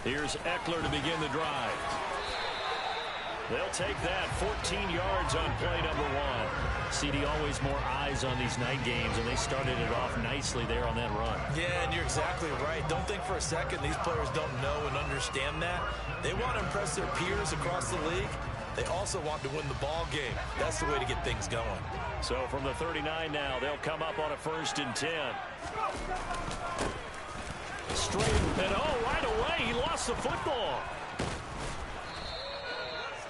Here's Eckler to begin the drive. They'll take that 14 yards on play number one. CD, always more eyes on these night games, and they started it off nicely there on that run. Yeah, and you're exactly right. Don't think for a second these players don't know and understand that. They want to impress their peers across the league. They also want to win the ball game. That's the way to get things going. So from the 39 now, they'll come up on a 1st and 10. Straight, and right away, he lost the football.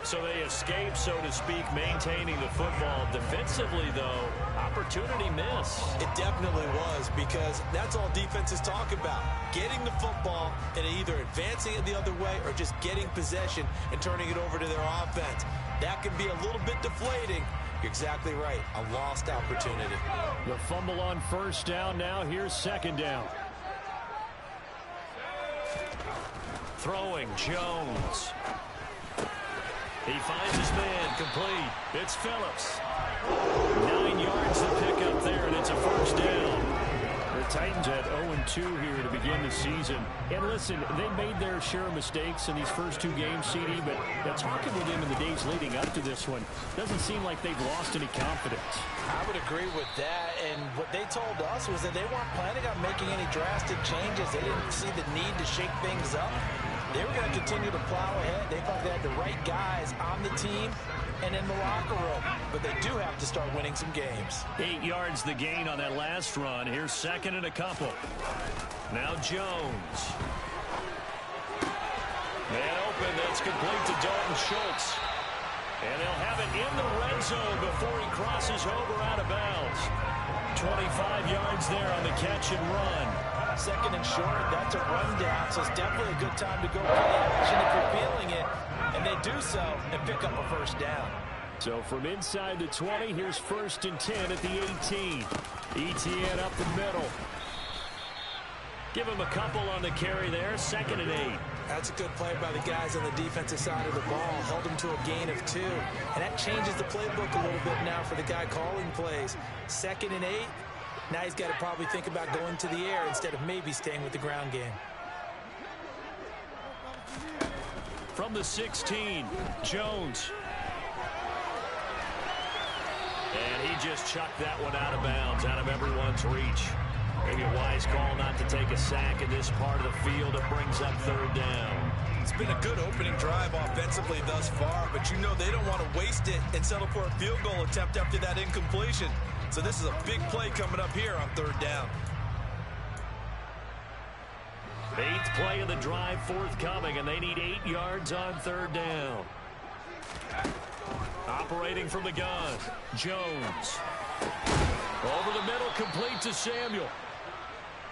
So they escape, so to speak, maintaining the football. Defensively, though, opportunity miss. It definitely was, because that's all defenses talk about. Getting the football and either advancing it the other way or just getting possession and turning it over to their offense. That can be a little bit deflating. You're exactly right. A lost opportunity. The fumble on 1st down now. Here's 2nd down. Throwing, Jones. He finds his man, complete. It's Phillips. 9 yards to pick up there, and it's a 1st down. The Titans had 0-2 here to begin the season. And listen, they made their share of mistakes in these first 2 games, CD, but talking with them in the days leading up to this one, doesn't seem like they've lost any confidence. I would agree with that, and what they told us was that they weren't planning on making any drastic changes. They didn't see the need to shake things up. They were going to continue to plow ahead. They thought they had the right guys on the team and in the locker room. But they do have to start winning some games. 8 yards the gain on that last run. Here's 2nd and a couple. Now Jones. Man open. That's complete to Dalton Schultz. And they'll have it in the red zone before he crosses over out of bounds. 25 yards there on the catch and run. 2nd and short, that's a rundown, so it's definitely a good time to go play action if you're feeling it, and they do so and pick up a 1st down. So from inside the 20, here's 1st and 10 at the 18. ETN up the middle. Give him a couple on the carry there, 2nd and 8. That's a good play by the guys on the defensive side of the ball. Held him to a gain of 2, and that changes the playbook a little bit now for the guy calling plays. 2nd and 8. Now he's got to probably think about going to the air instead of maybe staying with the ground game. From the 16, Jones. And he just chucked that one out of bounds, out of everyone's reach. Maybe a wise call not to take a sack in this part of the field. It brings up 3rd down. It's been a good opening drive offensively thus far, but you know they don't want to waste it and settle for a field goal attempt after that incompletion. So this is a big play coming up here on 3rd down. 8th play of the drive forthcoming, and they need 8 yards on 3rd down. Operating from the gun, Jones. Over the middle, complete to Samuel.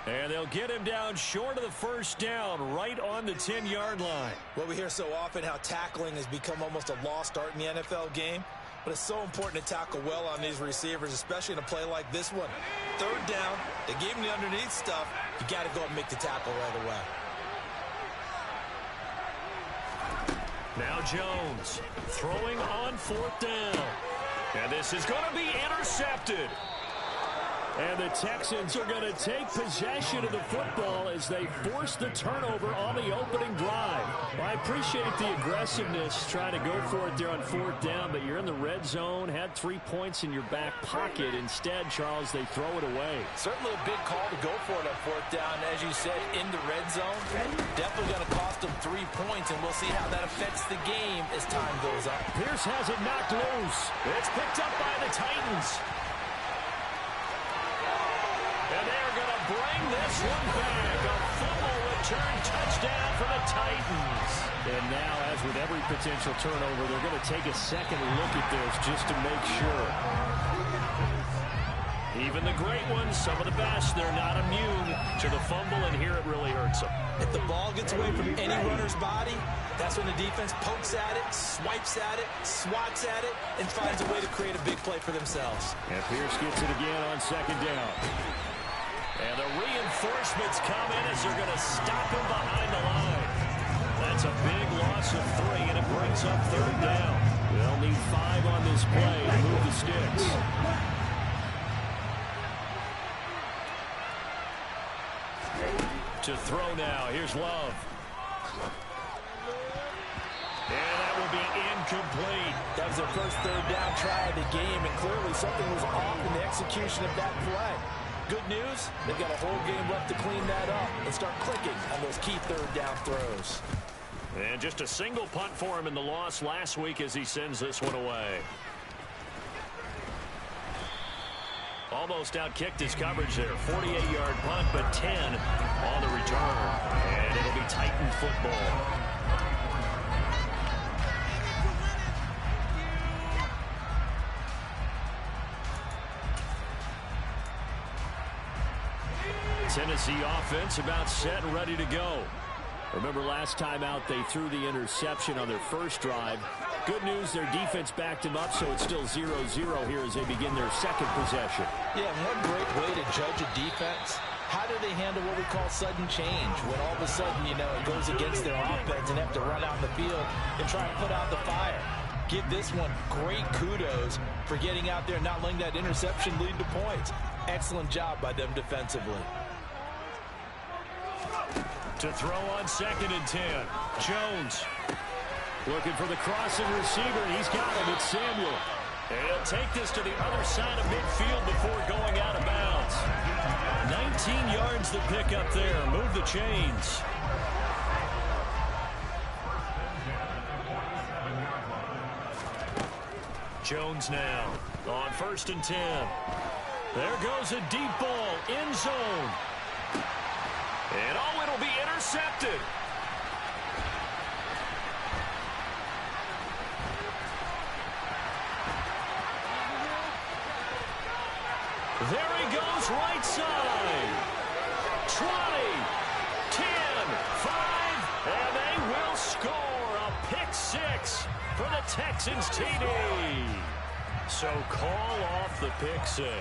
And they'll get him down short of the 1st down, right on the 10-yard line. Well, we hear so often how tackling has become almost a lost art in the NFL game. But it's so important to tackle well on these receivers, especially in a play like this one. 3rd down, they gave him the underneath stuff. You got to go and make the tackle right away. Now Jones throwing on 4th down. And this is going to be intercepted. And the Texans are going to take possession of the football as they force the turnover on the opening drive. Well, I appreciate the aggressiveness trying to go for it there on 4th down, but you're in the red zone, had 3 points in your back pocket. Instead, Charles, they throw it away. Certainly a big call to go for it on 4th down. As you said, in the red zone, definitely going to cost them 3 points, and we'll see how that affects the game as time goes on. Pierce has it knocked loose. It's picked up by the Titans. And they're going to bring this one back. A fumble return touchdown for the Titans. And now, as with every potential turnover, they're going to take a second look at this just to make sure. Even the great ones, some of the best, they're not immune to the fumble, and here it really hurts them. If the ball gets away from any runner's body, that's when the defense pokes at it, swipes at it, swats at it, and finds a way to create a big play for themselves. And Pierce gets it again on 2nd down. And the reinforcements come in as they're going to stop him behind the line. That's a big loss of 3, and it brings up 3rd down. They'll need 5 on this play to move the sticks. To throw now. Here's Love. And that will be incomplete. That was their first third down try of the game, and clearly something was off in the execution of that play. Good news, they've got a whole game left to clean that up and start clicking on those key third down throws. And just a single punt for him in the loss last week as he sends this one away. Almost outkicked his coverage there. 48-yard punt, but 10 on the return. And it'll be Titan football. Tennessee offense about set and ready to go. Remember last time out they threw the interception on their first drive. Good news, their defense backed them up, so it's still 0-0 here as they begin their second possession. Yeah, one great way to judge a defense. How do they handle what we call sudden change? When all of a sudden, you know, it goes against their offense and they have to run out in the field and try to put out the fire. Give this one great kudos for getting out there and not letting that interception lead to points. Excellent job by them defensively. To throw on 2nd and 10. Jones looking for the crossing receiver, and he's got him. It's Samuel. And he'll take this to the other side of midfield before going out of bounds. 19 yards to pick up there. Move the chains. Jones now on 1st and 10. There goes a deep ball, end zone. And oh, it'll be intercepted. There he goes, right side. 20, 10, 5, and they will score a pick 6 for the Texans TD. So call off the pick 6.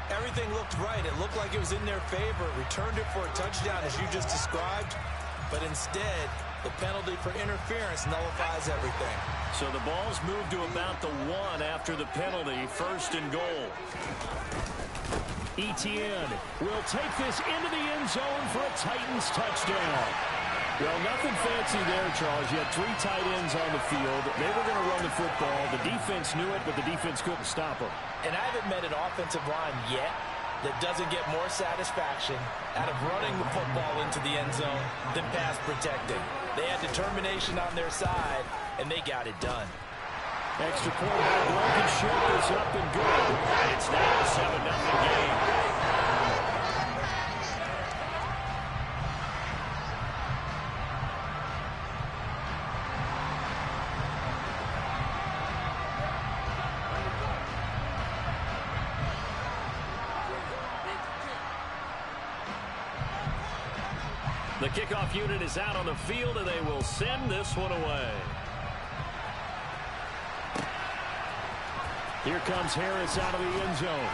Everything looked right. It looked like it was in their favor. Returned it for a touchdown, as you just described. But instead, the penalty for interference nullifies everything. So the ball's moved to about the 1 after the penalty. 1st and goal. Etienne will take this into the end zone for a Titans touchdown. Well, nothing fancy there, Charles. You had 3 tight ends on the field. They were going to run the football. The defense knew it, but the defense couldn't stop them. And I haven't met an offensive line yet that doesn't get more satisfaction out of running the football into the end zone than pass protecting. They had determination on their side, and they got it done. Extra point by Blankenship is up and good. And it's now a 7-0 game. The kickoff unit is out on the field, and they will send this one away. Here comes Harris out of the end zone.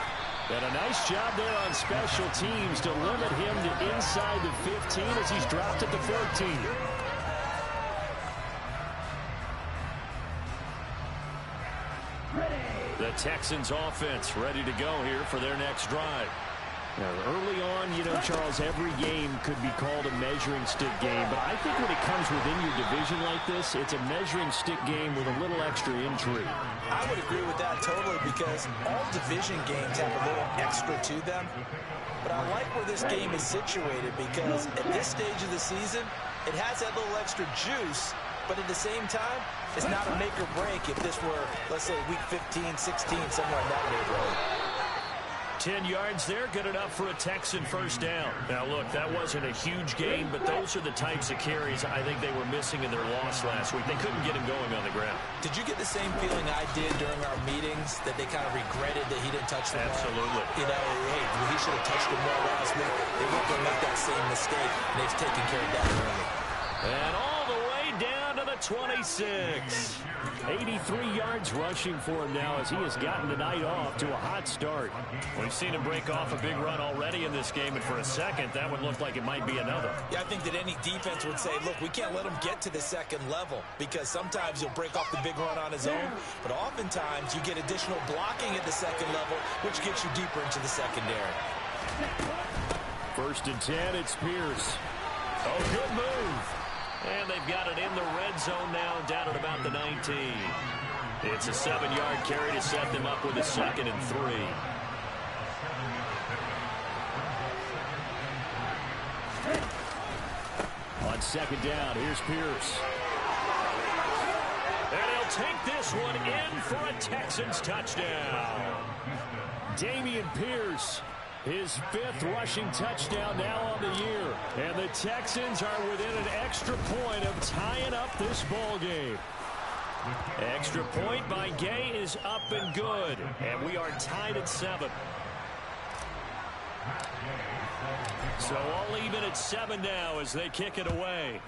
And a nice job there on special teams to limit him to inside the 15 as he's dropped at the 14. The Texans offense ready to go here for their next drive. Now, early on, you know, Charles, every game could be called a measuring stick game, but I think when it comes within your division like this, it's a measuring stick game with a little extra intrigue. I would agree with that totally, because all division games have a little extra to them. But I like where this game is situated, because at this stage of the season, it has that little extra juice, but at the same time, it's not a make or break if this were, let's say, week 15, 16, somewhere in that neighborhood. 10 yards there, good enough for a Texan first down. Now, look, that wasn't a huge gain, but those are the types of carries I think they were missing in their loss last week. They couldn't get him going on the ground. Did you get the same feeling I did during our meetings, that they kind of regretted that he didn't touch the ball? Absolutely. You know, hey, he should have touched the ball last week. They weren't going to make that same mistake, and they've taken care of that early. And all the way down to the 26. 83 yards rushing for him now as he has gotten the night off to a hot start. We've seen him break off a big run already in this game, and for a second, that would look like it might be another. Yeah, I think that any defense would say, look, we can't let him get to the second level, because sometimes he'll break off the big run on his own, but oftentimes you get additional blocking at the second level, which gets you deeper into the secondary. 1st and 10, it's Pierce. Oh, good move. And they've got it in the red zone now, down at about the 19. It's a 7-yard carry to set them up with a 2nd and 3. On 2nd down, here's Pierce. And he'll take this one in for a Texans touchdown. Dameon Pierce, his 5th rushing touchdown now on the year. And the Texans are within an extra point of tying up this ball game. Extra point by Gay is up and good. And we are tied at 7. So all even at 7 now as they kick it away.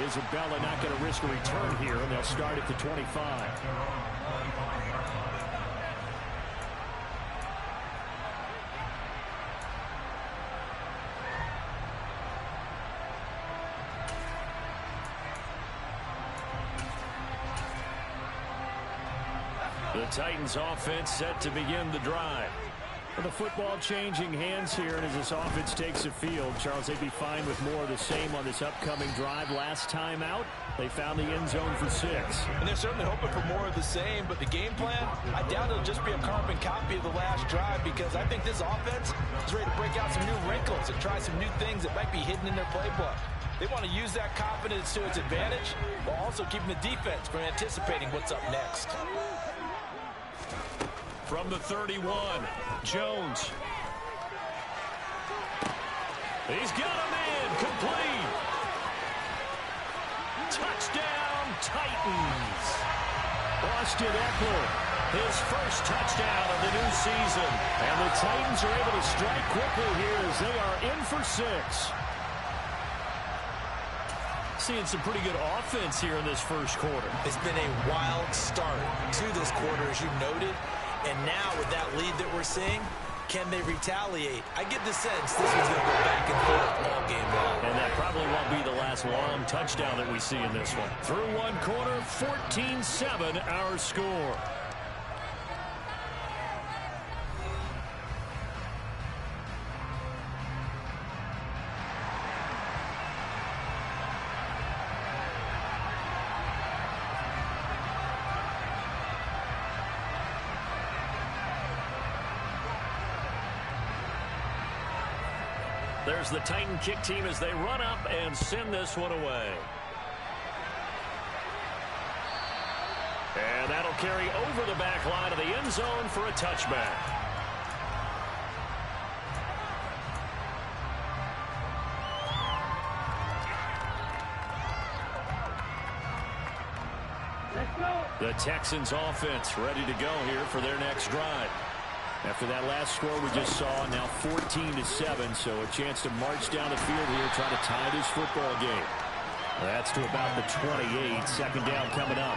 Isabella not going to risk a return here, and they'll start at the 25. The Titans offense set to begin the drive. With the football changing hands here, and as this offense takes the field, Charles, they'd be fine with more of the same on this upcoming drive. Last time out, they found the end zone for 6. And they're certainly hoping for more of the same, but the game plan, I doubt it'll just be a carbon copy of the last drive, because I think this offense is ready to break out some new wrinkles and try some new things that might be hidden in their playbook. They want to use that confidence to its advantage, while also keeping the defense from anticipating what's up next. From the 31, Jones. He's got him in, complete. Touchdown, Titans. Austin Eckler, his first touchdown of the new season. And the Titans are able to strike quickly here as they are in for 6. Seeing some pretty good offense here in this first quarter. It's been a wild start to this quarter, as you noted. And now with that lead that we're seeing, can they retaliate? I get the sense this one's going to go back and forth all game long. And that probably won't be the last long touchdown that we see in this one. Through one quarter, 14-7 our score. There's the Titan kick team as they run up and send this one away. And that'll carry over the back line of the end zone for a touchback. The Texans offense ready to go here for their next drive. After that last score we just saw, now 14-7, so a chance to march down the field here, try to tie this football game. That's to about the 28. 2nd down coming up.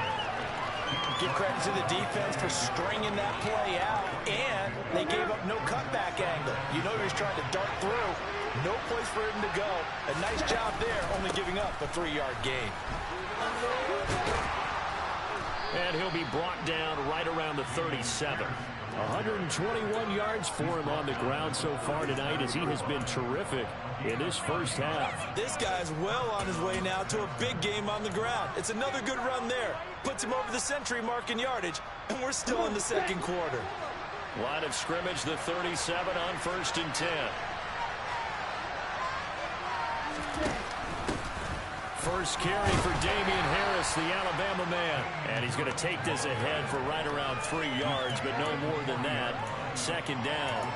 Give credit to the defense for stringing that play out, and they gave up no cutback angle. You know he was trying to dart through. No place for him to go. A nice job there, only giving up a 3-yard gain. And he'll be brought down right around the 37. 121 yards for him on the ground so far tonight, as he has been terrific in this first half. This guy's well on his way now to a big game on the ground. It's another good run there. Puts him over the century mark in yardage, and we're still in the 2nd quarter. Line of scrimmage, the 37 on 1st and 10. First carry for Damian Harris, the Alabama man. And he's going to take this ahead for right around 3 yards, but no more than that. 2nd down.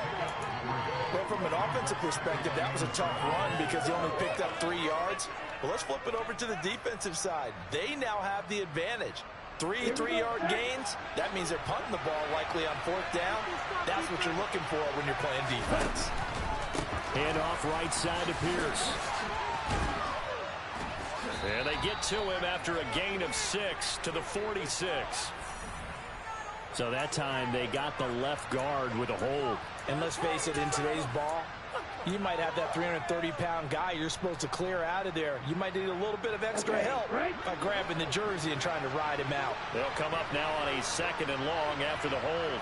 Well, from an offensive perspective, that was a tough run because he only picked up 3 yards. Well, let's flip it over to the defensive side. They now have the advantage. 3-3-yard gains, that means they're punting the ball likely on 4th down. That's what you're looking for when you're playing defense. Hand off right side to Pierce. And they get to him after a gain of 6 to the 46. So that time they got the left guard with a hold. And let's face it, in today's ball, you might have that 330-pound guy you're supposed to clear out of there. You might need a little bit of extra help by grabbing the jersey and trying to ride him out. They'll come up now on a 2nd and long after the hold.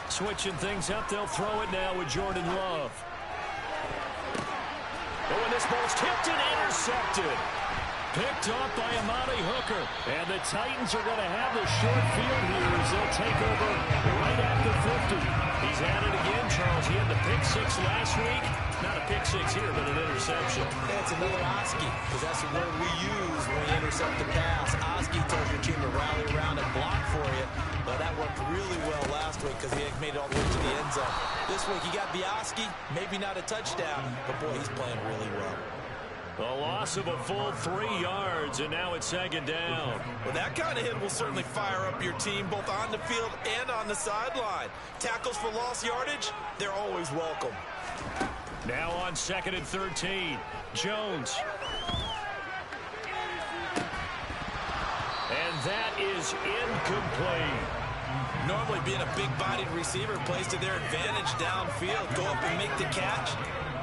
Switching things up, they'll throw it now with Jordan Love. Oh, and this ball's tipped and intercepted. Picked off by Amani Hooker. And the Titans are going to have the short field here as they'll take over right at the 50. He's at it again, Charles. He had the pick six last week. Not a pick six here, but an interception. Yeah, it's another Oski, because that's the word we use when we intercept the pass. Oski tells your team to rally around and block for you. But that worked really well last week because he had made it all the way to the end zone. This week he got the Oski, maybe not a touchdown, but boy, he's playing really well. A loss of a full 3 yards, and now it's second down. Well, that kind of hit will certainly fire up your team both on the field and on the sideline. Tackles for lost yardage, they're always welcome. Now on 2nd and 13, Jones. And that is incomplete. Normally being a big-bodied receiver plays to their advantage downfield. Go up and make the catch,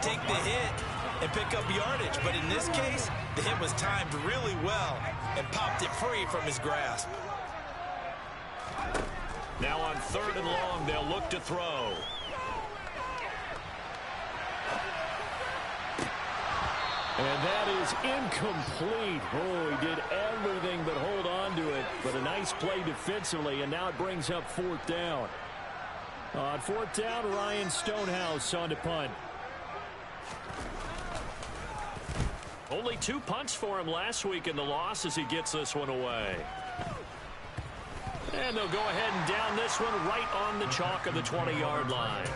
take the hit, and pick up yardage. But in this case, the hit was timed really well and popped it free from his grasp. Now on 3rd and long, they'll look to throw. And that is incomplete. Oh, he did everything but hold on to it. But a nice play defensively, and now it brings up 4th down. On 4th down, Ryan Stonehouse on to punt. Only 2 punts for him last week in the loss as he gets this one away. And they'll go ahead and down this one right on the chalk of the 20-yard line.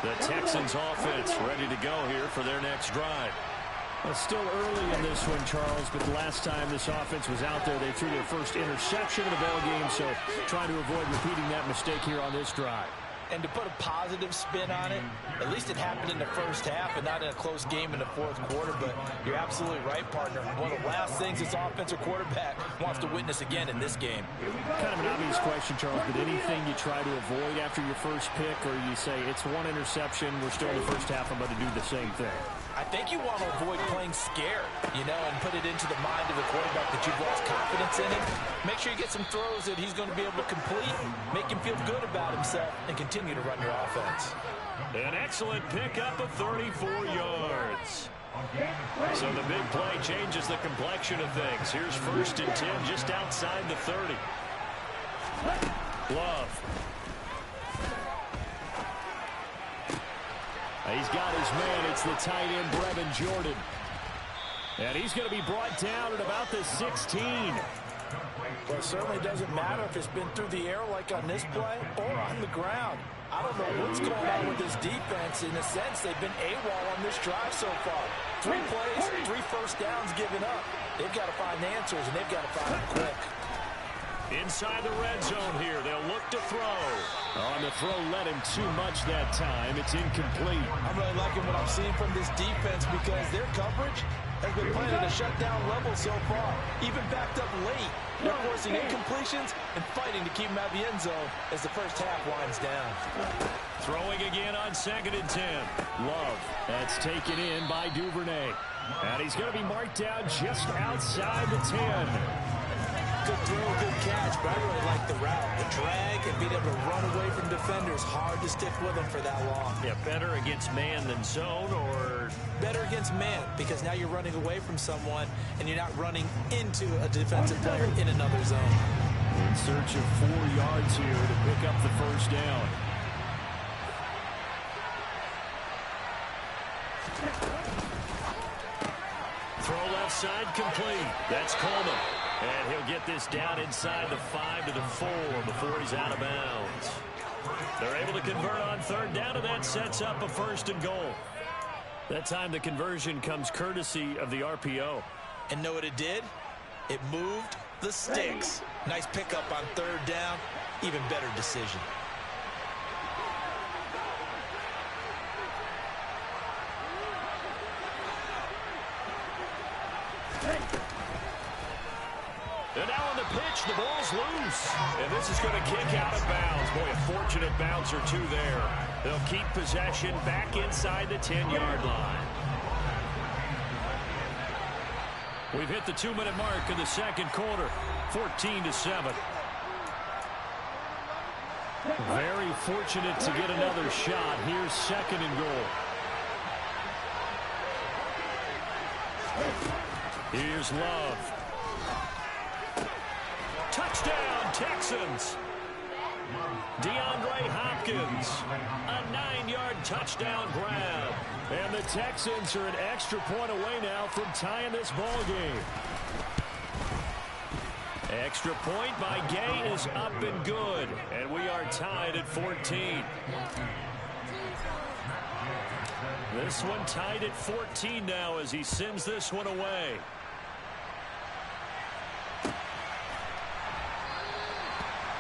The Texans offense ready to go here for their next drive. Well, still early in this one, Charles, but the last time this offense was out there, they threw their first interception of the ball game, so trying to avoid repeating that mistake here on this drive. And to put a positive spin on it, at least it happened in the first half and not in a close game in the 4th quarter. But you're absolutely right, partner. One of the last things this offensive quarterback wants to witness again in this game. Kind of an obvious question, Charles, but anything you try to avoid after your first pick, or you say it's one interception, we're still in the first half, I'm going to do the same thing? I think you want to avoid playing scared, and put it into the mind of the quarterback that you've lost confidence in him. Make sure you get some throws that he's going to be able to complete, make him feel good about himself, and continue to run your offense. An excellent pickup of 34 yards. So the big play changes the complexion of things. Here's 1st and 10 just outside the 30. Love. He's got his man. It's the tight end, Brevin Jordan. And he's going to be brought down at about the 16. Well, it certainly doesn't matter if it's been through the air like on this play or on the ground. I don't know what's going on with this defense. In a sense, they've been AWOL on this drive so far. 3 plays, 3 first downs given up. They've got to find answers, and they've got to find them quick. Inside the red zone here, they'll look to throw. On the throw, led him too much that time. It's incomplete. I'm really liking what I'm seeing from this defense because their coverage has been playing at a shutdown level so far. Even backed up late, they're forcing incompletions and fighting to keep them out of the end zone as the first half winds down. Throwing again on 2nd and 10. Love. That's taken in by Duvernay. And he's going to be marked down just outside the 10. Good throw, good catch, but I really like the route. The drag and being able to run away from defenders, hard to stick with them for that long. Yeah, better against man than zone, or? Better against man, because now you're running away from someone and you're not running into a defensive player in another zone. In search of 4 yards here to pick up the first down. Throw left side complete. That's Coleman. And he'll get this down inside the 5 to the 4 before he's out of bounds. They're able to convert on 3rd down, and that sets up a 1st and goal. That time the conversion comes courtesy of the RPO. And know what it did? It moved the sticks. Nice pickup on 3rd down. Even better decision. And now on the pitch, the ball's loose. And this is going to kick out of bounds. Boy, a fortunate bounce or 2 there. They'll keep possession back inside the 10-yard line. We've hit the 2-minute mark in the second quarter, 14-7. Very fortunate to get another shot. Here's second and goal. Here's Love. Touchdown, Texans. DeAndre Hopkins, a 9-yard touchdown grab. And the Texans are an extra point away now from tying this ball game. Extra point by Gay is up and good. And we are tied at 14. This one tied at 14 now as he sends this one away.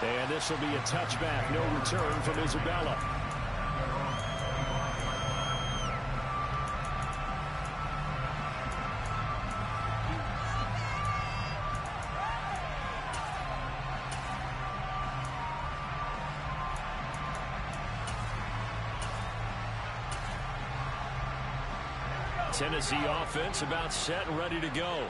And this will be a touchback, no return from Isabella. Tennessee offense about set and ready to go.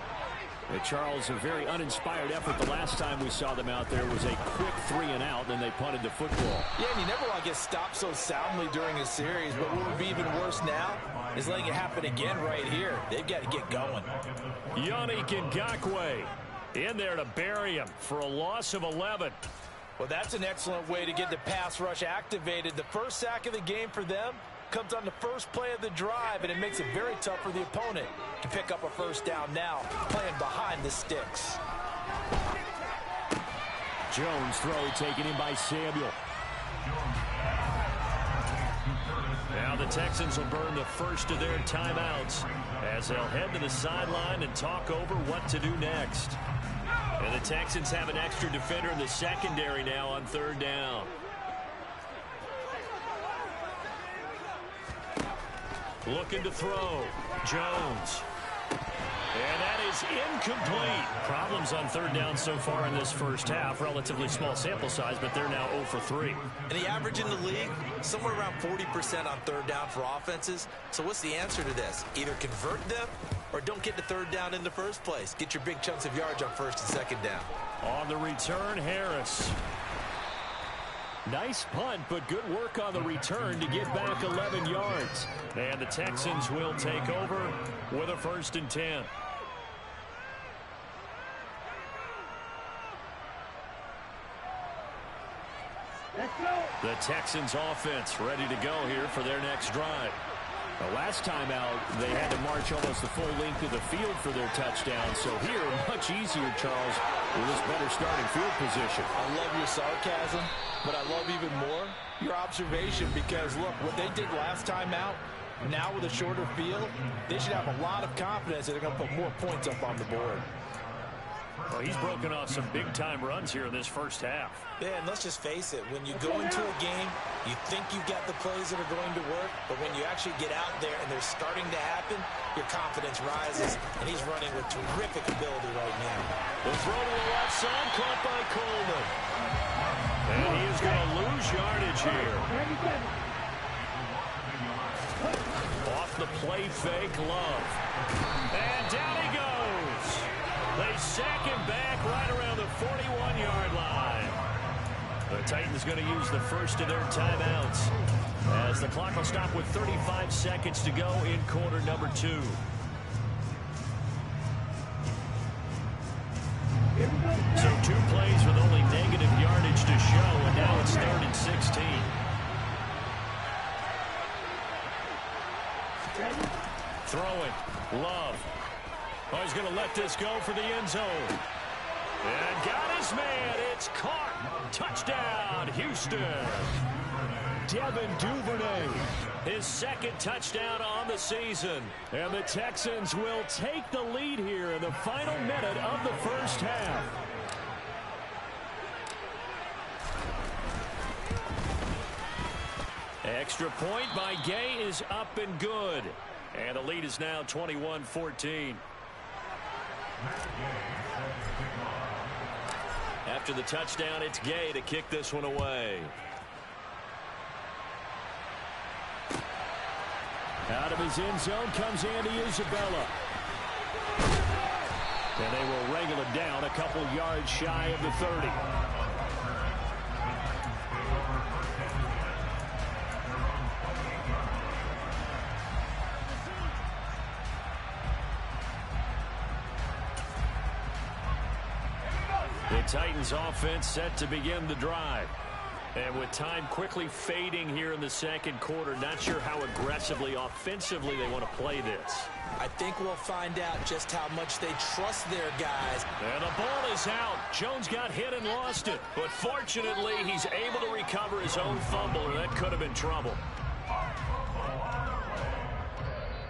Charles, a very uninspired effort the last time we saw them out there was a quick 3-and-out, then they punted the football. Yeah, and you never want to get stopped so soundly during a series, but what would be even worse now is letting it happen again right here. They've got to get going. Yannick Ngakoue in there to bury him for a loss of 11. Well, that's an excellent way to get the pass rush activated. The first sack of the game for them comes on the first play of the drive, and it makes it very tough for the opponent to pick up a first down now, playing behind the sticks. Jones throw taken in by Samuel. Now the Texans will burn the first of their timeouts as they'll head to the sideline and talk over what to do next. And the Texans have an extra defender in the secondary now on third down. Looking to throw. Jones. And that is incomplete. Problems on third down so far in this first half. Relatively small sample size, but they're now 0 for 3. And the average in the league, somewhere around 40% on third down for offenses. So what's the answer to this? Either convert them or don't get the third down in the first place. Get your big chunks of yards on first and second down. On the return, Harris. Nice punt, but good work on the return to get back 11 yards. And the Texans will take over with a 1st and 10. The Texans offense ready to go here for their next drive. The last time out, they had to march almost the full length of the field for their touchdown. So here, much easier, Charles, with this better starting field position. I love your sarcasm, but I love even more your observation because, look, what they did last time out, now with a shorter field, they should have a lot of confidence that they're going to put more points up on the board. Well, he's broken off some big-time runs here in this first half. Yeah, and let's just face it. When you go into a game, you think you've got the plays that are going to work, but when you actually get out there and they're starting to happen, your confidence rises, and he's running with terrific ability right now. The throw to the left side, caught by Coleman. And he is going to lose yardage here. Off the play fake, Love. And down he goes. They sack him back right around the 41-yard line. The Titans going to use the first of their timeouts as the clock will stop with 35 seconds to go in quarter number 2. So 2 plays with only negative yardage to show, and now it's 3rd and 16. Throwing, Love. Oh, he's going to let this go for the end zone. And got his man. It's caught. Touchdown, Houston. Devin Duvernay, his 2nd touchdown on the season. And the Texans will take the lead here in the final minute of the first half. Extra point by Gay is up and good. And the lead is now 21-14. After the touchdown, it's Gay to kick this one away. Out of his end zone comes Andy Isabella. And they will wrangle it down a couple yards shy of the 30. The Titans offense set to begin the drive. And with time quickly fading here in the second quarter, not sure how aggressively, offensively they want to play this. I think we'll find out just how much they trust their guys. And the ball is out. Jones got hit and lost it. But fortunately, he's able to recover his own fumble, or that could have been trouble.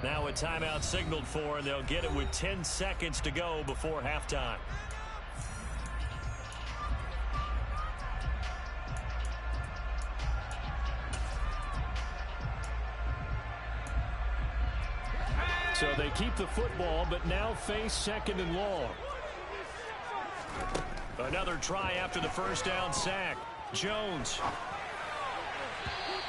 Now a timeout signaled for, and they'll get it with 10 seconds to go before halftime. So they keep the football, but now face second and long. Another try after the first down sack. Jones.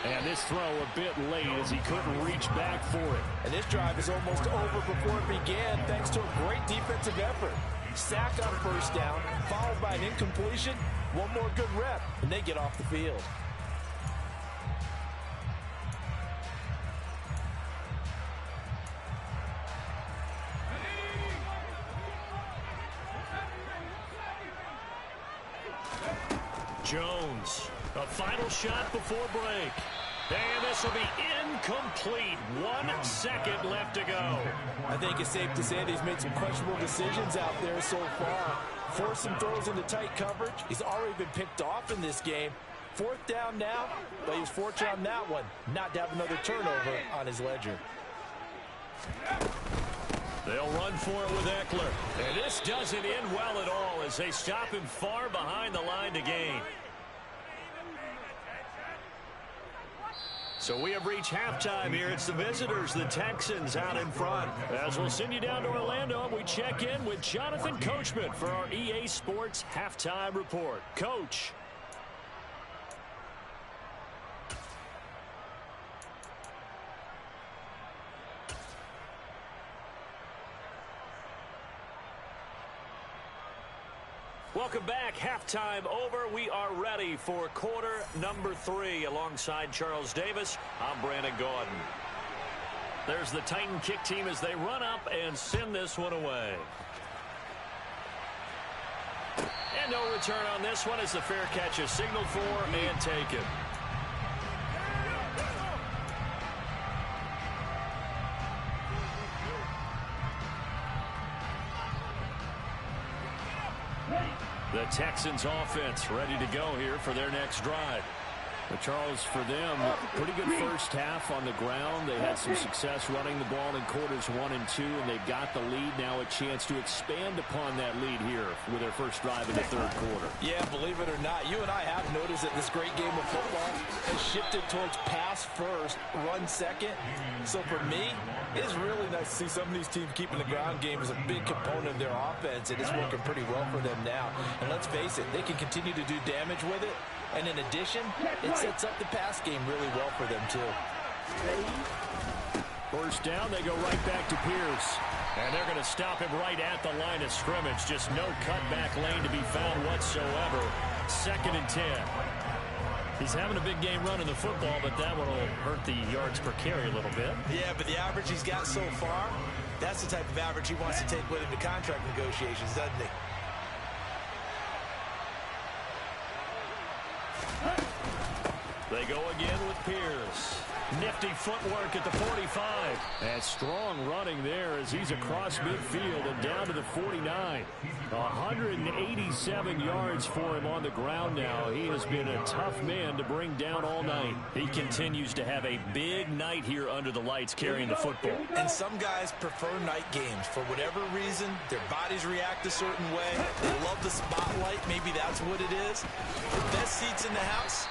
And this throw a bit late as he couldn't reach back for it. And this drive is almost over before it began thanks to a great defensive effort. Sack on first down, followed by an incompletion. One more good rep, and they get off the field. Jones, a final shot before break. And this will be incomplete. 1 second left to go. I think it's safe to say that he's made some questionable decisions out there so far. Forced some throws into tight coverage. He's already been picked off in this game. Fourth down now, but he was fortunate on that one not to have another turnover on his ledger. They'll run for it with Eckler. And this doesn't end well at all as they stop him far behind the line to gain. So we have reached halftime here. It's the visitors, the Texans, out in front. As we'll send you down to Orlando, we check in with Jonathan Coachman for our EA Sports Halftime Report. Coach. Welcome back. Halftime over. We are ready for quarter number 3 alongside Charles Davis. I'm Brandon Gaudin. There's the Titan kick team as they run up and send this one away. And no return on this one as the fair catch is signaled for and taken. The Texans offense ready to go here for their next drive. But Charles, for them, pretty good first half on the ground. They had some success running the ball in quarters 1 and 2, and they've got the lead. Now a chance to expand upon that lead here with their first drive in the third quarter. Yeah, believe it or not, you and I have noticed that this great game of football has shifted towards pass first, run second. So for me, it's really nice to see some of these teams keeping the ground game as a big component of their offense, and it's working pretty well for them now. And let's face it, they can continue to do damage with it. And in addition, it sets up the pass game really well for them, too. First down, they go right back to Pierce. And they're going to stop him right at the line of scrimmage. Just no cutback lane to be found whatsoever. 2nd and 10. He's having a big game running the football, but that one will hurt the yards per carry a little bit. Yeah, but the average he's got so far, that's the type of average he wants to take with him to contract negotiations, doesn't he? They go again with Pierce. Nifty footwork at the 45. And strong running there as he's across midfield and down to the 49. 187 yards for him on the ground now. He has been a tough man to bring down all night. He continues to have a big night here under the lights carrying the football. And some guys prefer night games. For whatever reason, their bodies react a certain way. They love the spotlight. Maybe that's what it is. The best seats in the house,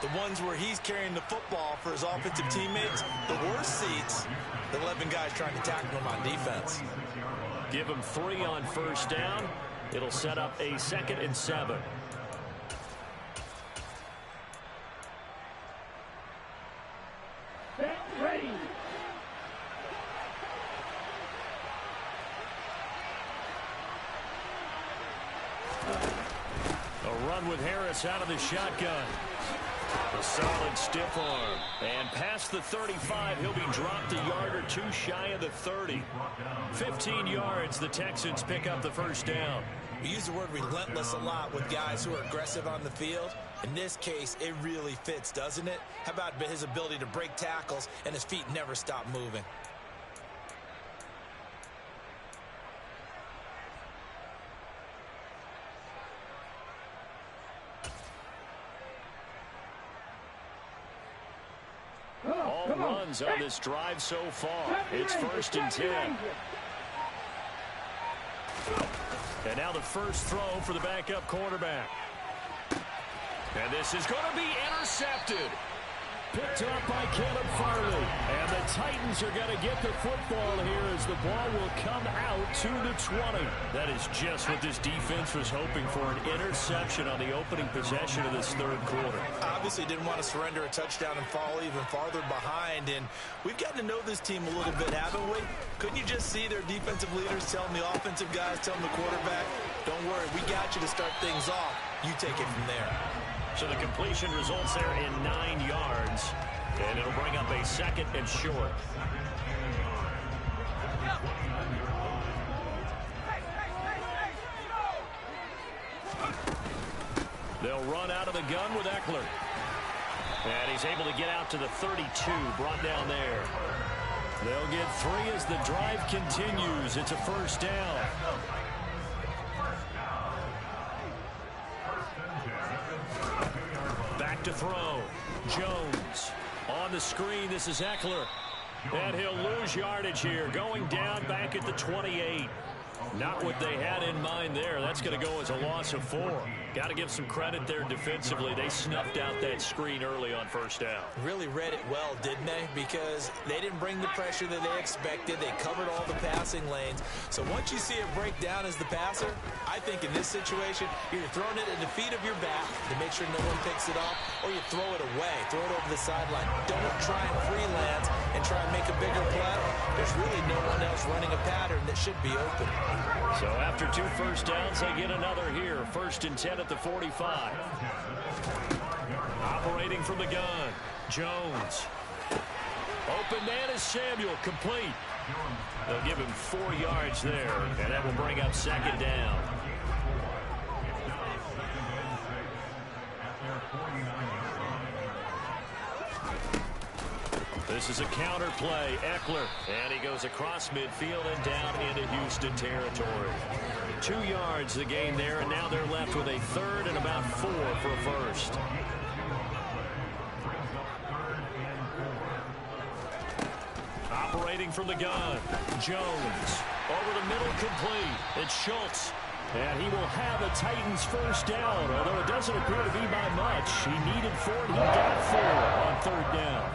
the ones where he's carrying the football for his offensive teammates. The worst seats, the 11 guys trying to tackle him on defense. Give him 3 on first down. It'll set up a 2nd and 7. Ready. with Harris out of the shotgun. A solid stiff arm. And past the 35, he'll be dropped a yard or two shy of the 30. 15 yards, the Texans pick up the first down. We use the word relentless a lot with guys who are aggressive on the field. In this case, it really fits, doesn't it? How about his ability to break tackles and his feet never stop moving? All runs on this drive so far. It's 1st and 10. And now the first throw for the backup quarterback. And this is going to be intercepted. Picked up by Caleb Farley. And the Titans are going to get the football here as the ball will come out to the 20. That is just what this defense was hoping for, an interception on the opening possession of this third quarter. Obviously didn't want to surrender a touchdown and fall even farther behind. And we've gotten to know this team a little bit, haven't we? Couldn't you just see their defensive leaders telling the offensive guys, telling the quarterback, don't worry, we got you to start things off. You take it from there. So the completion results there in 9 yards, and it'll bring up a 2nd and short. They'll run out of the gun with Eckler. And he's able to get out to the 32, brought down there. They'll get 3 as the drive continues. It's a first down. Back to throw. Jones on the screen. This is Eckler. And he'll lose yardage here. Going down back at the 28. Not what they had in mind there. That's going to go as a loss of 4. Got to give some credit there defensively. They snuffed out that screen early on first down. Really read it well, didn't they? Because they didn't bring the pressure that they expected. They covered all the passing lanes. So once you see it break down as the passer, I think in this situation, you're throwing it at the feet of your back to make sure no one picks it off, or you throw it away, throw it over the sideline. Don't try and freelance and try and make a bigger play. There's really no one else running a pattern that should be open. So after 2 first downs, they get another here. 1st and 10 at the 45. Operating from the gun, Jones. Open man is Samuel, complete. They'll give him 4 yards there, and that will bring up 2nd down. This is a counter play. Eckler, and he goes across midfield and down into Houston territory. 2 yards the gain there, and now they're left with a 3rd and about 4 for a first. Operating from the gun, Jones. Over the middle, complete. It's Schultz. And he will have a Titans first down, although it doesn't appear to be by much. He needed 4, and he got 4 on 3rd down.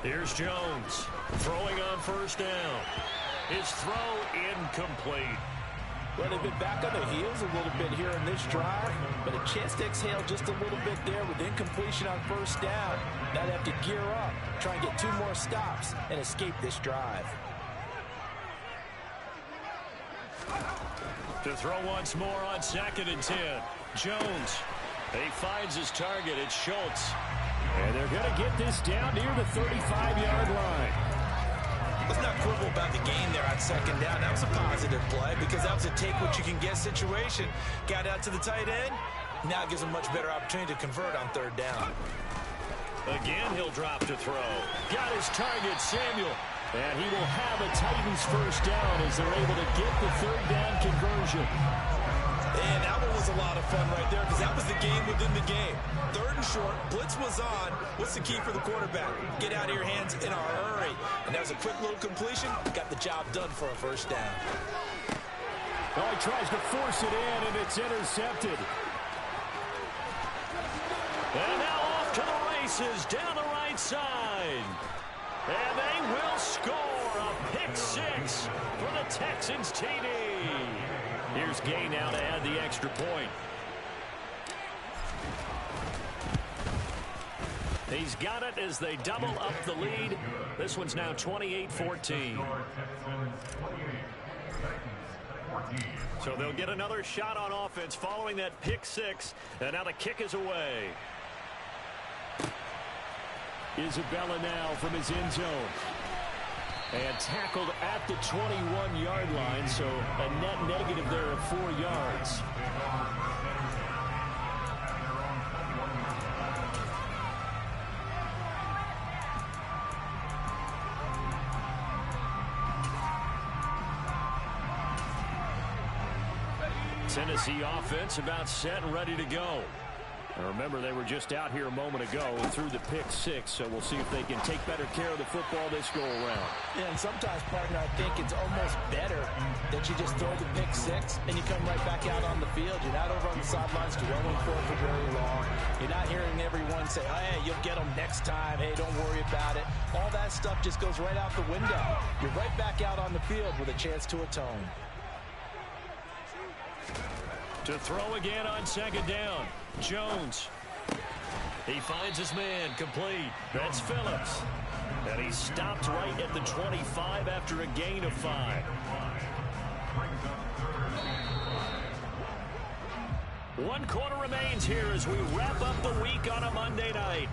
Here's Jones, throwing on first down. His throw incomplete. Well, they've been back on their heels a little bit here in this drive, but a chance to exhale just a little bit there with incompletion on first down. Now they have to gear up, try and get 2 more stops, and escape this drive. To throw once more on 2nd and 10. Jones, he finds his target. It's Schultz. And they're going to get this down near the 35-yard line. Let's not quibble about the gain there on 2nd down. That was a positive play because that was a take-what-you-can-get situation. Got out to the tight end. Now it gives him a much better opportunity to convert on 3rd down. Again, he'll drop to throw. Got his target, Samuel. And he will have a Titans first down as they're able to get the 3rd down conversion. And that one was a lot of fun right there because that was the game within the game. 3rd and short, blitz was on. What's the key for the quarterback? Get out of your hands in a hurry. And that was a quick little completion. Got the job done for a first down. Oh, he tries to force it in, and it's intercepted. And now off to the races down the right side. And they will score a pick-6 for the Texans TD. Here's Gay now to add the extra point. He's got it as they double up the lead. This one's now 28-14. So they'll get another shot on offense following that pick six. And now the kick is away. Isabella now from his end zone. And tackled at the 21-yard line, so a net negative there of 4 yards. Tennessee offense about set and ready to go. And remember, they were just out here a moment ago and threw the pick six, so we'll see if they can take better care of the football this go around. Yeah, and sometimes, partner, I think it's almost better that you just throw the pick six and you come right back out on the field. You're not over on the sidelines dwelling for very long. You're not hearing everyone say, hey, you'll get them next time. Hey, don't worry about it. All that stuff just goes right out the window. You're right back out on the field with a chance to atone. To throw again on second down. Jones. He finds his man, complete. That's Phillips. And he stopped right at the 25 after a gain of 5. One quarter remains here as we wrap up the week on a Monday night.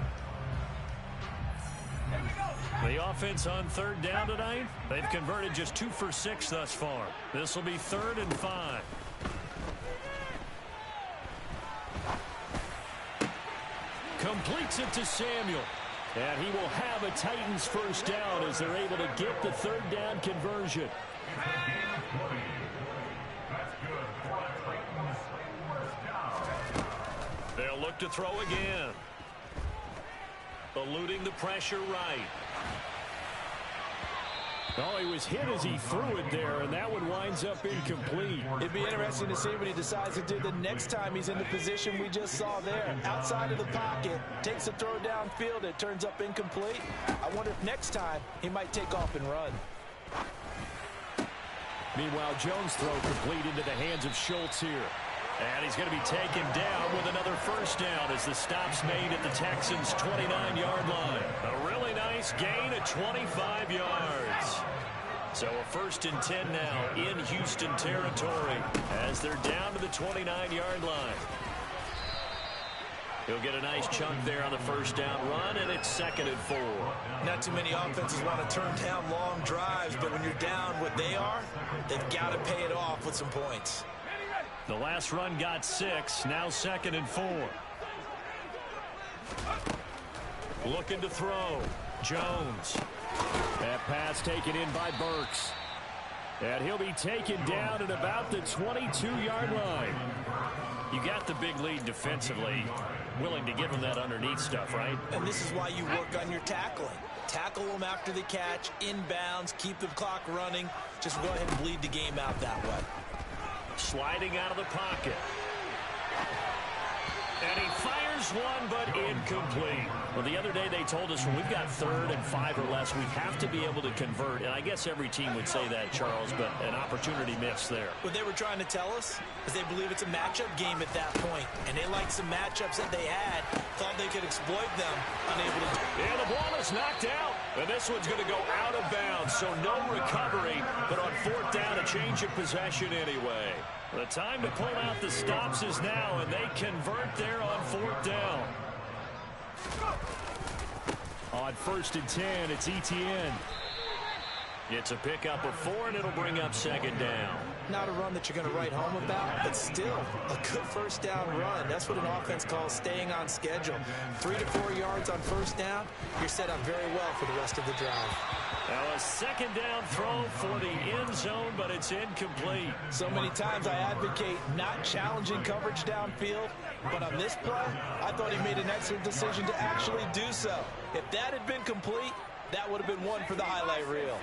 The offense on third down tonight, they've converted just 2 for 6 thus far. This will be 3rd and 5. Completes it to Samuel. And he will have a Titans first down as they're able to get the third down conversion. They'll look to throw again. Eluding the pressure right. Oh, he was hit as he threw it there, and that one winds up incomplete. It'd be interesting to see what he decides to do the next time he's in the position we just saw there. Outside of the pocket, takes a throw downfield, it turns up incomplete. I wonder if next time he might take off and run. Meanwhile, Jones' throw complete into the hands of Schultz here. And he's going to be taken down with another first down as the stop's made at the Texans' 29-yard line. A really nice gain of 25 yards. So a 1st and 10 now in Houston territory as they're down to the 29-yard line. He'll get a nice chunk there on the first down run, and it's 2nd and 4. Not too many offenses want to turn down long drives, but when you're down what they are, they've got to pay it off with some points. The last run got 6, now 2nd and 4. Looking to throw. Jones. That pass taken in by Burks. And he'll be taken down at about the 22-yard line. You got the big lead defensively. Willing to give him that underneath stuff, right? And this is why you work on your tackling. Tackle them after the catch, inbounds, keep the clock running. Just go ahead and bleed the game out that way. Sliding out of the pocket. And he fires one, but incomplete. Well, the other day they told us when we've got 3rd and 5 or less, we have to be able to convert. And I guess every team would say that, Charles, but an opportunity missed there. What they were trying to tell us is they believe it's a matchup game at that point. And they liked some matchups that they had, thought they could exploit them, unable to. And the ball is knocked out. And this one's going to go out of bounds, so no recovery. But on 4th down, a change of possession anyway. The time to pull out the stops is now, and they convert there on 4th down. On 1st and 10, it's Etienne. It's a pickup of 4, and it'll bring up 2nd down. Not a run that you're going to write home about, but still a good first down run. That's what an offense calls staying on schedule. 3 to 4 yards on first down, you're set up very well for the rest of the drive. Now a 2nd down throw for the end zone, but it's incomplete. So many times I advocate not challenging coverage downfield, but on this play, I thought he made an excellent decision to actually do so. If that had been complete, that would have been one for the highlight reel.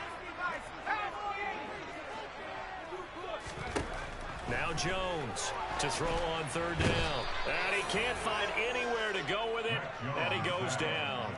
Now Jones to throw on 3rd down. And he can't find anywhere to go with it, and he goes down.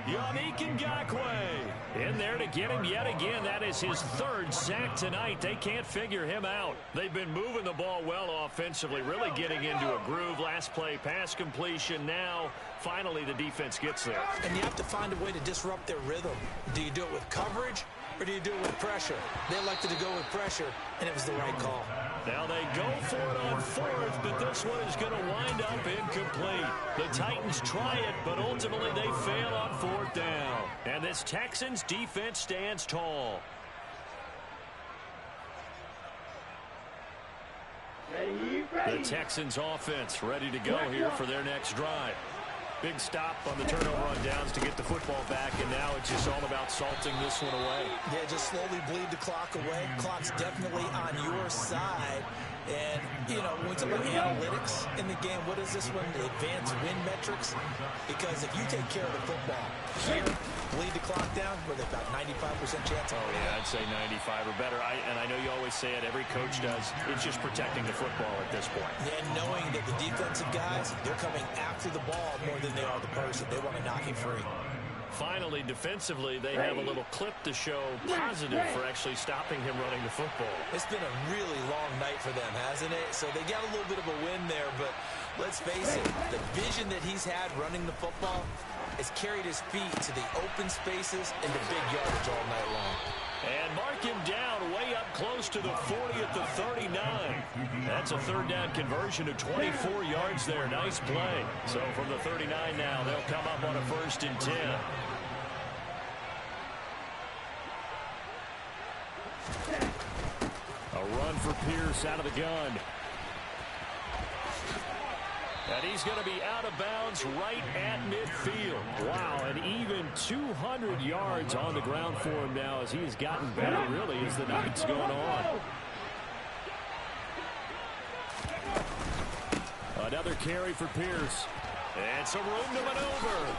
Yannick Ngakoue in there to get him yet again. That is his 3rd sack tonight. They can't figure him out. They've been moving the ball well offensively, really getting into a groove. Last play, pass completion. Now, finally, the defense gets there. And you have to find a way to disrupt their rhythm. Do you do it with coverage, or do you do it with pressure? They elected to go with pressure, and it was the right call. Now they go for it on fourth, but this one is going to wind up incomplete. The Titans try it, but ultimately they fail on fourth down. And this Texans defense stands tall. The Texans offense ready to go here for their next drive. Big stop on the turnover on downs to get the football back, and now it's just all about salting this one away. Yeah, just slowly bleed the clock away. Clock's definitely on your side. And, you know, when we talk about analytics in the game, what is this one? The advanced win metrics? Because if you take care of the football here, bleed the clock down, with about 95% chance. Oh, yeah, I'd say 95 or better. And I know you always say it, every coach does. It's just protecting the football at this point. And knowing that the defensive guys, they're coming after the ball more than they are the person. They want to knock it free. Finally, defensively, they have a little clip to show positive for actually stopping him running the football. It's been a really long night for them, hasn't it? So they got a little bit of a win there, but let's face it, the vision that he's had running the football has carried his feet to the open spaces and the big yardage all night long. And mark him down way up close to the 40 at the 39. That's a third down conversion of 24 yards there. Nice play. So from the 39 now, they'll come up on a 1st and 10. A run for Pierce out of the gun. And he's going to be out of bounds right at midfield. Wow, and even 200 yards on the ground for him now as he has gotten better, really, as the night's going on. Another carry for Pierce. And some room to maneuver.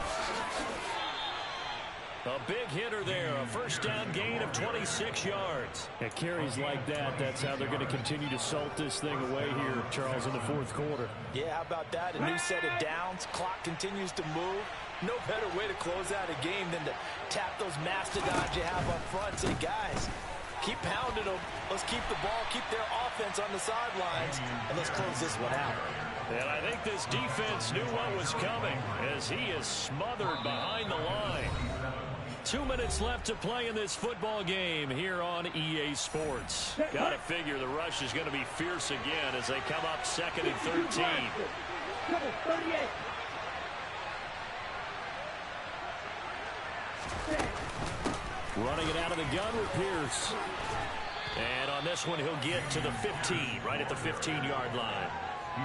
A big hitter there, a 1st down gain of 26 yards. At carries like that, that's how they're going to continue to salt this thing away here, Charles, in the 4th quarter. Yeah, how about that? A new set of downs. Clock continues to move. No better way to close out a game than to tap those mastodons you have up front. Say, guys, keep pounding them. Let's keep the ball, keep their offense on the sidelines, and let's close this one out. And I think this defense knew what was coming as he is smothered behind the line. 2 minutes left to play in this football game here on EA Sports. Got to figure the rush is going to be fierce again as they come up 2nd and 13. Running it out of the gun with Pierce. And on this one, he'll get to the 15, right at the 15-yard line.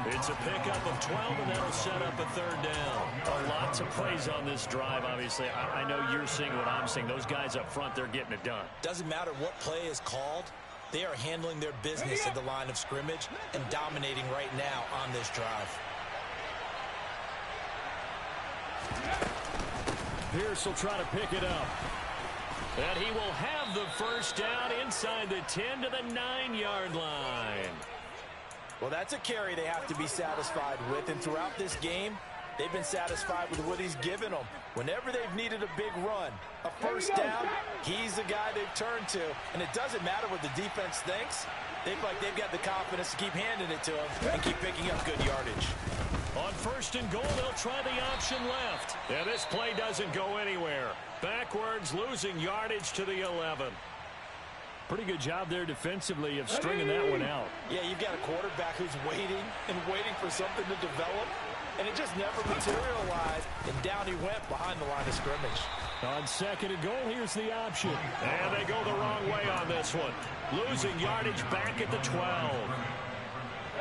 It's a pickup of 12, and that'll set up a 3rd down. A lot to praise on this drive, obviously. I know you're seeing what I'm seeing. Those guys up front, they're getting it done. Doesn't matter what play is called. They are handling their business at the line of scrimmage and dominating right now on this drive. Pierce will try to pick it up. And he will have the 1st down inside the 10 to the 9-yard line. Well, that's a carry they have to be satisfied with. And throughout this game, they've been satisfied with what he's given them. Whenever they've needed a big run, a 1st down, he's the guy they've turned to. And it doesn't matter what the defense thinks. They feel like they've got the confidence to keep handing it to him and keep picking up good yardage. On 1st and goal, they'll try the option left. And this play doesn't go anywhere. Backwards, losing yardage to the 11. Pretty good job there defensively of stringing that one out. Yeah, you've got a quarterback who's waiting and waiting for something to develop, and it just never materialized, and down he went behind the line of scrimmage. On 2nd and goal, here's the option. And they go the wrong way on this one. Losing yardage back at the 12.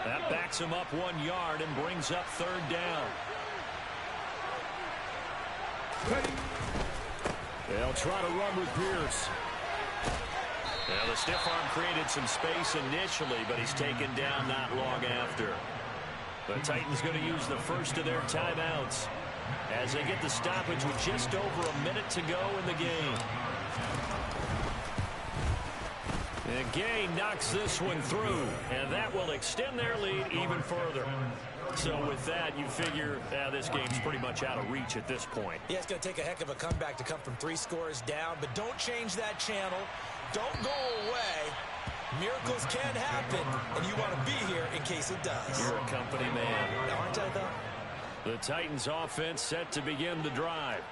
That backs him up 1 yard and brings up 3rd down. They'll try to run with Pierce. Now, the stiff arm created some space initially, but he's taken down not long after. The Titans going to use the first of their timeouts as they get the stoppage with just over a minute to go in the game. And Gay knocks this one through, and that will extend their lead even further. So with that, you figure this game's pretty much out of reach at this point. Yeah, it's going to take a heck of a comeback to come from 3 scores down, but don't change that channel. Don't go away. Miracles can happen, and you want to be here in case it does. You're a company man. Aren't I, though? The Titans offense set to begin the drive.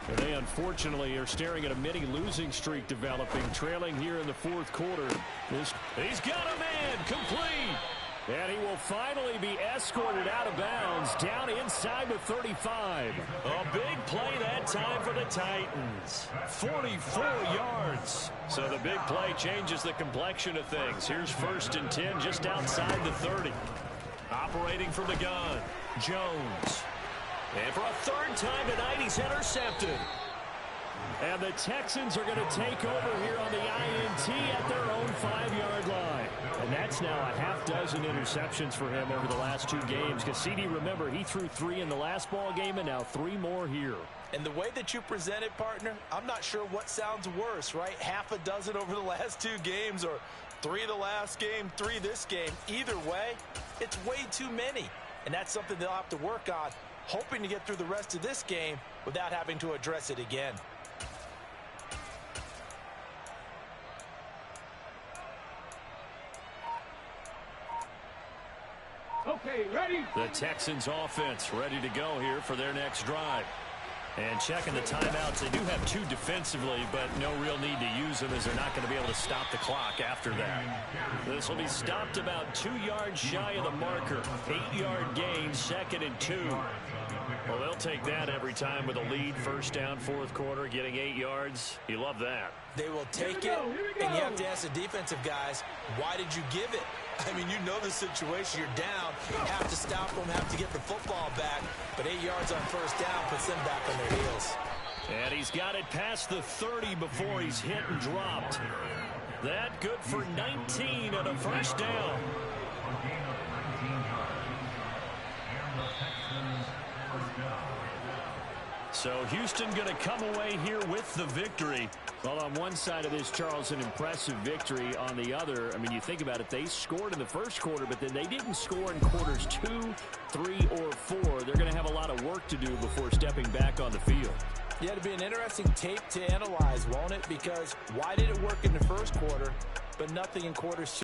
And they unfortunately are staring at a mini losing streak developing, trailing here in the fourth quarter. He's got a man, complete. And he will finally be escorted out of bounds, down inside the 35. A big play that time for the Titans. 44 yards. So the big play changes the complexion of things. Here's 1st and 10 just outside the 30. Operating from the gun, Jones. And for a 3rd time tonight, he's intercepted. And the Texans are going to take over here on the INT at their own 5-yard line. And that's now a half-dozen interceptions for him over the last 2 games. Cassidy, remember, he threw 3 in the last ball game and now 3 more here. And the way that you present it, partner, I'm not sure what sounds worse, right? Half a dozen over the last 2 games or 3 the last game, 3 this game. Either way, it's way too many. And that's something they'll have to work on, hoping to get through the rest of this game without having to address it again. Okay, ready. The Texans offense ready to go here for their next drive. And checking the timeouts, they do have 2 defensively, but no real need to use them as they're not going to be able to stop the clock after that. This will be stopped about 2 yards shy of the marker. 8-yard gain, 2nd and 2. Well, they'll take that every time with a lead. 1st down, 4th quarter, getting 8 yards. You love that. They will take it, and you have to ask the defensive guys, why did you give it? I mean, you know the situation. You're down, have to stop them, have to get the football back. But 8 yards on 1st down puts them back on their heels. And he's got it past the 30 before he's hit and dropped. That good for 19 and a 1st down. So Houston going to come away here with the victory. Well, on one side of this, Charles, an impressive victory. On the other, I mean, you think about it, they scored in the 1st quarter, but then they didn't score in quarters 2, 3, or 4. They're going to have a lot of work to do before stepping back on the field. Yeah, it'll be an interesting tape to analyze, won't it? Because why did it work in the 1st quarter, but nothing in quarters 2?